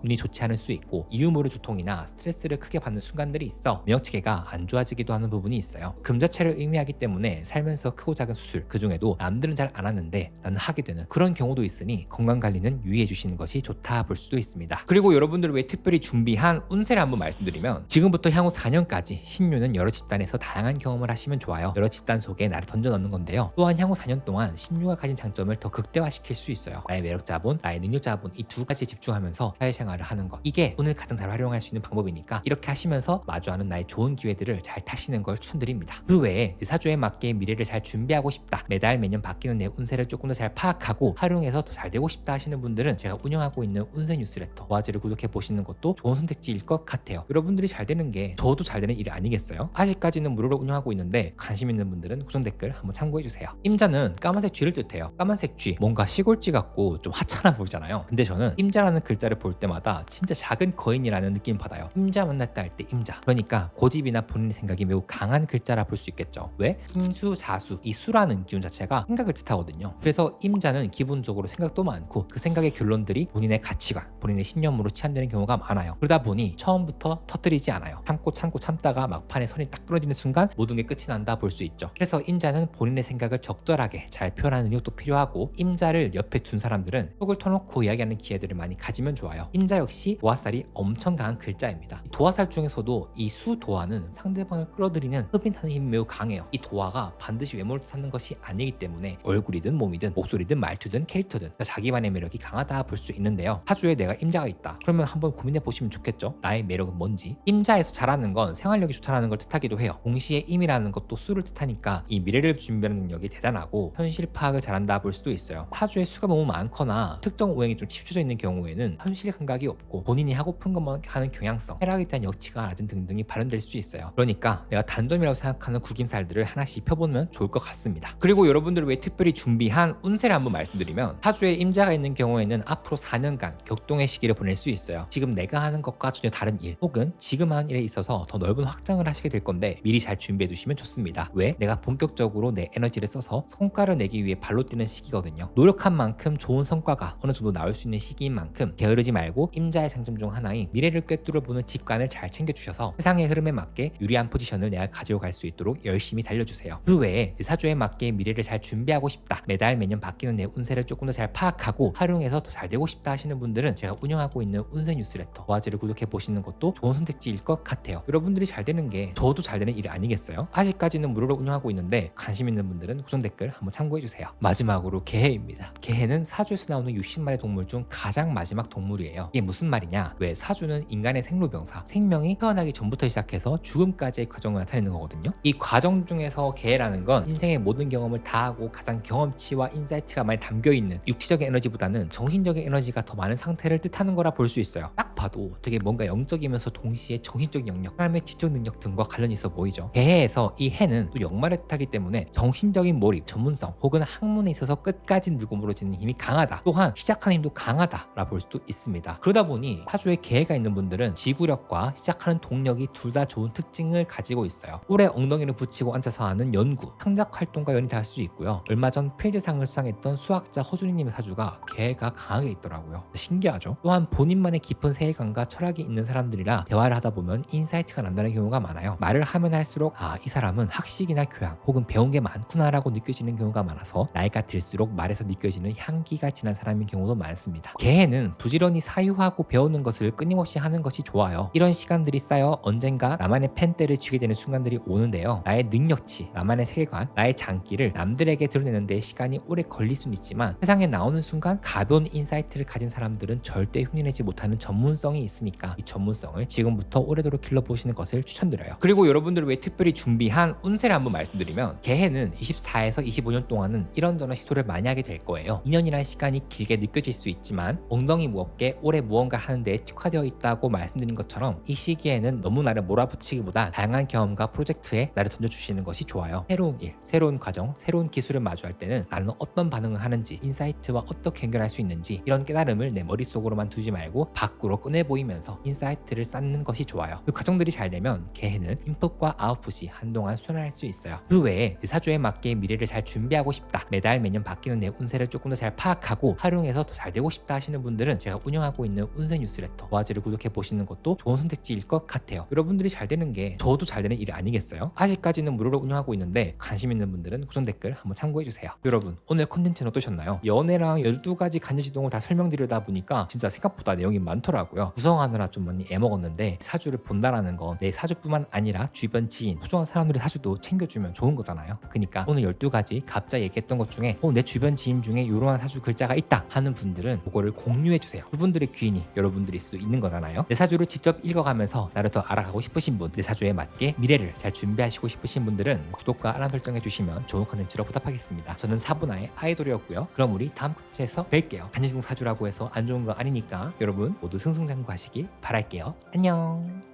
눈이 좋지 않을 수 있고 이유 모를 두통이나 스트레스를 크게 받는 순간들이 있어 면역체계가 안 좋아지기도 하는 부분이 있어요. 금 자체를 의미하기 때문에 살면서 크고 작은 수술, 그 중에도 남들은 잘 안 하는데 나는 하게 되는 그런 경우도 있으니 건강관리는 유의해 주시는 것이 좋다 볼 수도 있습니다. 그리고 여러분들 외에 특별히 준비한 운세를 한번 말씀드리면 지금부터 향후 4년까지 신유는 여러 집단에서 다양한 경험을 하시면 좋아요. 여러 집단 속에 나를 던져 넣는 건데요. 또한 향후 4년 동안 신유가 가진 장점을 더 극대화시킬 수 있어요. 나의 매력 자본, 나의 능력 자본, 이 두 가지에 집중하면서 사회생활을 하는 것, 이게 오늘 가장 잘 활용할 수 있는 방법이니까 이렇게 하시면서 마주하는 나의 좋은 기회들을 잘 타시는 걸 추천드립니다. 그 외에 내 사주에 맞게 미래를 잘 준비하고 싶다, 매달 매년 바뀌는 내 운세를 조금 더 잘 파악하고 활용해서 더 잘 되고 싶다 하시는 분들은 제가 운영하고 있는 운세 뉴스레터 도화지를 구독해 보시는 것도 좋은 선택지일 것 같아요. 여러분들이 잘 되는 게 저도 잘 되는 일이 아니겠어요? 아직까지는 무료로 운영하고 있는데 관심 있는 분들은 고정 댓글 한번 참고해 주세요. 임자는 까만색 쥐를 뜻해요. 까만색 쥐, 뭔가 시골쥐 같고 좀 하찮아 보이잖아요. 근데 저는 임자라는 글자를 볼 때마다 진짜 작은 거인이라는 느낌 받아요. 임자 만났다 할 때 임자, 그러니까 고집이나 본인의 생각이 매우 강한 글자라 볼 수 있겠죠. 왜? 임수, 자수, 이 수라는 기운 자체가 생각을 뜻하거든요. 그래서 임자는 기본적으로 생각도 많고 그 생각의 결론들이 본인의 가치관, 본인의 신념으로 치환되는 경우가 많아요. 그러다 보니 처음부터 터뜨리지 않아요. 참고 참다가 막판에 선이 딱 끊어지는 순간 모든 게 끝이 난다 볼 수 있죠. 그래서 임자는 본인의 생각을 적절하게 잘 표현하는 능력도 필요하고, 임자를 옆에 둔 사람들은 속을 터놓고 이야기하는 기회들을 많이 가지면 좋아요. 임자 역시 도화살이 엄청 강한 글자입니다. 도화살 중에서도 이 수도화는 상대방을 끌어들이는 흡인하는 힘이 매우 강해요. 이 도화가 반드시 외모를 뜻하는 것이 아니기 때문에 얼굴이든 몸이든 목소리든 말투든 캐릭터든 자기만의 매력이 강하다 볼 수 있는데요. 사주에 내가 임자가 있다, 그러면 한번 고민해 보시면 좋겠죠. 나의 매력은 뭔지. 임자에서 잘하는 건 생활력이 좋다라는 걸 뜻하기도 해요. 동시에 임이라는 것도 수를 뜻하니까 이 미래를 준비하는 능력이 대단하고 현실 파악을 잘한다 볼 수도 있어요. 사주에 수가 너무 많거나 특정 오행이 좀 치우쳐져 있는 경우에는 현실 감각이 없고 본인이 하고픈 것만 하는 경향성, 쾌락에 대한 역치가 낮은 등등이 발현될 수 있어요. 그러니까 내가 단점이라고 생각하는 구김살들을 하나씩 펴보면 좋을 것 같습니다. 그리고 여러분들 외에 특별히 준비한 운세를 한번 말씀드리면, 사주에 임자가 있는 경우에는 앞으로 4년간 격동의 시기를 보낼 수 있어요. 지금 내가 하는 것과 전혀 다른 일, 혹은 지금 하는 일에 있어서 더 넓은 확장을 하시게 될 건데 미리 잘 준비해 두시면 좋습니다. 왜? 내가 본격적으로 내 에너지를 써서 성과를 내기 위해 발로 뛰는 시기거든요. 노력한 만큼 좋은 성과가 어느 정도 나올 수 있는 시기인 만큼 게으르지 말고 임자의 장점 중 하나인 미래를 꿰뚫어보는 직관을 잘 챙겨주셔서 세상의 흐름에 맞게 유리한 포지션을 내가 가지고 갈 수 있도록 열심히 달려주세요. 그 외에 내 사주에 맞게 미래를 잘 준비하고 싶다, 매달 매년 바뀌는 내 운세를 조금 더 잘 파악하고 활용해서 더 잘 되고 싶다 하시는 분들은 제가 운영하고 있는 운세 뉴스레터 도화지를 구독해 보시는 것도 좋은 선택지일 것 같아요. 여러분들이 잘 되는 게 저도 잘 되는 일이 아니겠어요? 아직까지는 무료로 운영하고 있는데 관심 있는 분들은 고정 댓글 한번 참고해주세요. 마지막으로 개해입니다. 개해는 사주에서 나오는 60마리 동물 중 가장 마지막 동물이에요. 이게 무슨 말이냐? 왜 사주는 인간의 생로병사, 생명이 태어나기 전부터 시작해서 죽음까지의 과정을 나타내는 거거든요. 이 과정 중에서 개라는 건 인생의 모든 경험을 다 하고 가장 경험치와 인사이트가 많이 담겨있는 육체적인 에너지보다는 정신적인 에너지가 더 많은 상태를 뜻하는 거라 볼 수 있어요. 딱 봐도 되게 뭔가 영적이면서 동시에 정신적인 영역, 사람의 지적 능력 등과 관련이 있어 보이죠. 개해에서 이 해는 또 역말을 뜻하기 때문에 정신적인 몰입, 전문성 혹은 학문에 있어서 끝까지 늘고 멀어지는 힘이 강하다, 또한 시작하는 힘도 강하다라 볼 수도 있습니다. 그러다 보니 사주에 개해가 있는 분들은 지구력과 시작하는 동력이 둘 다 좋은 특징을 가지고 있어요. 오래 엉덩이를 붙이고 앉아서 하는 연구, 창작 활동과 연이 닿을 수 있고요. 얼마 전 필드상을 수상했던 수학자 허준이님의 사주가 개해가 강하게 있더라고요. 신기하죠? 또한 본인만의 깊은 세계관과 철학이 있는 사람들이라 대화를 하다 보면 인사이트가 난다는 경우가 많아요. 말을 하면 할수록 이 사람은 학식이나 교양 혹은 배운 게 많구나라고 느껴지는 경우가 많아서 나이가 들수록 말에서 느껴지는 향기가 진한 사람인 경우도 많습니다. 개해는 부지런히 사유하고 배우는 것을 끊임없이 하는 것이 좋아요. 이런 시간들이 쌓여 언젠가 나만의 펜대를 쥐게 되는 순간들이 오는데요. 나의 능력치, 나만의 세계관, 나의 장기를 남들에게 드러내는 데 시간이 오래 걸릴 수는 있지만 세상에 나오는 순간 가벼운 인사이트를 가진 사람들은 절대 흉내내지 못하는 전문성이 있으니까 이 전문성을 지금부터 오래도록 길러보시는 것을 추천드려요. 그리고 여러분들을 위해 특별히 준비한 운세를 한번 말씀드리면, 개해는 24에서 25년 동안은 이런저런 시도를 많이 하게 될 거예요. 2년이라는 시간이 길게 느껴질 수 있지만 엉덩이 무겁게 오래 무언가 하는 데 특화되어 있다고 말씀드린 것처럼 이 시기에는 너무 나를 몰아붙이기보다 다양한 경험과 프로젝트에 나를 던져주시는 것이 좋아요. 새로운 일, 새로운 과정, 새로운 기술을 마주할 때는 나는 어떤 반응을 하는지, 인사이트와 어떻게 연결할 수 있는지 이런 깨달음을 내 머릿속으로만 두지 말고 밖으로 꺼내 보이면서 인사이트를 쌓는 것이 좋아요. 그 과정들이 잘 되면 개해는 인풋과 아웃풋이 한동안 순환할 수 있어요. 그 외에 내 사주에 맞게 미래를 잘 준비하고 싶다, 매달 매년 바뀌는 내 운세를 조금 더 잘 파악하고 활용해서 더 잘 되고 싶다 하시는 분들은 제가 운영하고 있는 운세 뉴스레터 도화지를 구독해 보시는 것도 좋은 선택지일 것 같아요. 여러분들이 잘 되는 게 저도 잘 되는 일이 아니겠어요? 아직까지는 무료로 운영하고 있는데 관심 있는 분들은 고정 댓글 한번 참고해주세요. 여러분, 오늘 컨텐츠는 어떠셨나요? 연애랑 12가지 간여지동을 다 설명드리다 보니까 진짜 생각보다 내용이 많더라고요. 구성하느라 좀 많이 애먹었는데 사주를 본다라는 건 내 사주뿐만 아니라 주변 지인, 소중한 사람들의 사주도 챙겨주면 좋은 거잖아요. 그러니까 오늘 12가지 갑자기 얘기했던 것 중에 내 주변 지인 중에 이러한 사주 글자가 있다 하는 분들은 그거를 공유해주세요. 그분들의 귀인이 여러분들일 수 있는 거잖아요. 내 사주를 직접 읽어가면서 나를 더 알아가고 싶으신 분, 내 사주에 맞게 미래를 잘 준비하시고 싶으신 분들은 구독과 알람 설정해주시면 좋은 컨텐츠로 보답하겠습니다. 저는 사부나의 아이돌이었고요. 그럼 우리 다음 컨텐츠에서 뵐게요. 간여지동 사주라고 해서 안 좋은 거 아니니까 여러분 모두 승승장구하시길 바랄게요. 안녕.